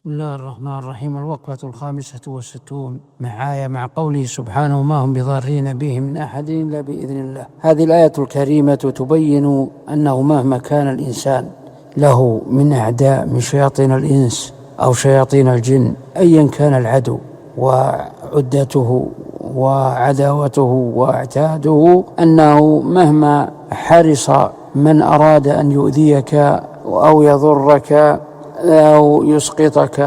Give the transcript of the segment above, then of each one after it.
بسم الله الرحمن الرحيم. الوقفة 65 معايا مع قوله سبحانه: ما هم بضارين به من أحد إلا بإذن الله. هذه الآية الكريمة تبين أنه مهما كان الإنسان له من أعداء من شياطين الإنس أو شياطين الجن، أيا كان العدو وعدته وعداوته واعتاده، أنه مهما حرص من أراد أن يؤذيك أو يضرك أو يسقطك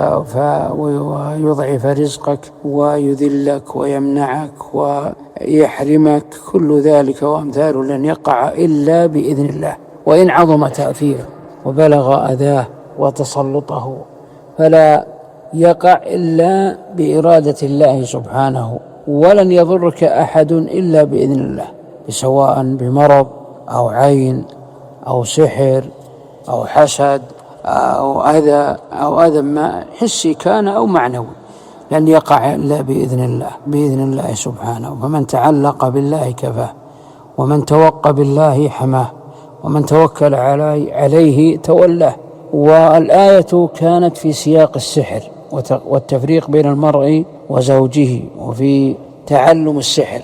ويضعف رزقك ويذلك ويمنعك ويحرمك، كل ذلك وأمثاله لن يقع إلا بإذن الله. وإن عظم تأثيره وبلغ أذاه وتسلطه فلا يقع إلا بإرادة الله سبحانه، ولن يضرك أحد إلا بإذن الله، سواء بمرض أو عين أو سحر أو حسد أو أذى ما حسي كان أو معنوي، لن يقع إلا بإذن الله سبحانه. فمن تعلق بالله كفاه، ومن توقى بالله حماه، ومن توكل عليه تولاه. والآية كانت في سياق السحر والتفريق بين المرء وزوجه وفي تعلم السحر،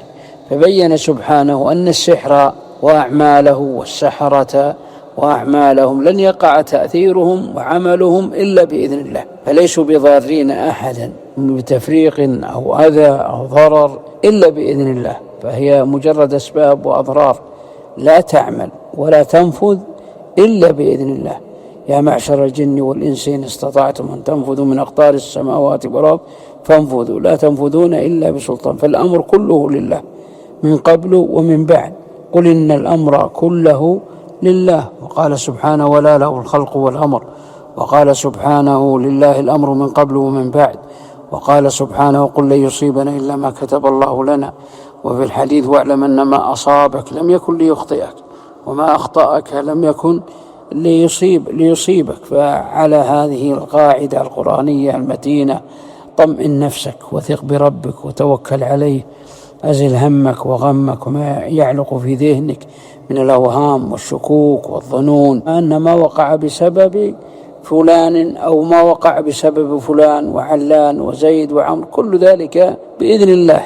فبين سبحانه أن السحر وأعماله والسحرة وأعمالهم لن يقع تأثيرهم وعملهم إلا بإذن الله، فليسوا بضارين أحدا بتفريق أو أذى أو ضرر إلا بإذن الله، فهي مجرد أسباب وأضرار لا تعمل ولا تنفذ إلا بإذن الله. يا معشر الجن والإنس إن استطعتم أن تنفذوا من أقطار السماوات والأرض فانفذوا لا تنفذون إلا بسلطان. فالأمر كله لله من قبل ومن بعد. قل إن الأمر كله لله. وقال سبحانه: ولا له الخلق والأمر. وقال سبحانه: لله الأمر من قبل ومن بعد. وقال سبحانه: قل لن يصيبنا إلا ما كتب الله لنا. وفي الحديث: واعلم أن ما أصابك لم يكن ليخطئك، وما أخطأك لم يكن ليصيبك. فعلى هذه القاعدة القرآنية المتينة طمئن نفسك وثق بربك وتوكل عليه، أزل همك وغمك وما يعلق في ذهنك من الأوهام والشكوك والظنون، أن ما وقع بسبب فلان أو ما وقع بسبب فلان وعلان وزيد وعمر، كل ذلك بإذن الله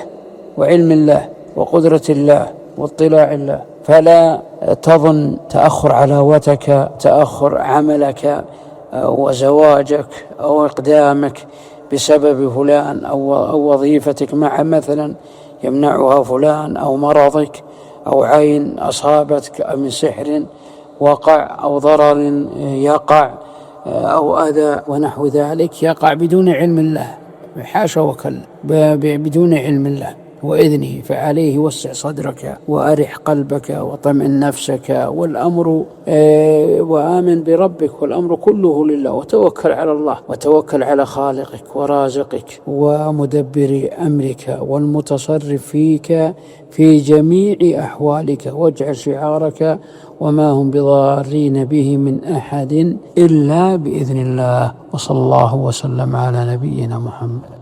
وعلم الله وقدرة الله واطلاع الله. فلا تظن تأخر علاوتك، تأخر عملك وزواجك أو إقدامك بسبب فلان أو وظيفتك مع مثلا يمنعها فلان، أو مرضك أو عين أصابتك من سحر وقع أو ضرر يقع أو أذى ونحو ذلك يقع بدون علم الله، حاشا وكلا، بدون علم الله وإذنه. فعليه وسع صدرك وأرح قلبك وطمئن نفسك، والأمر وآمن بربك، والأمر كله لله. وتوكل على الله، وتوكل على خالقك ورازقك ومدبر أمرك والمتصرف فيك في جميع أحوالك، واجعل شعارك: وما هم بضارين به من أحد إلا بإذن الله. وصلى الله وسلم على نبينا محمد.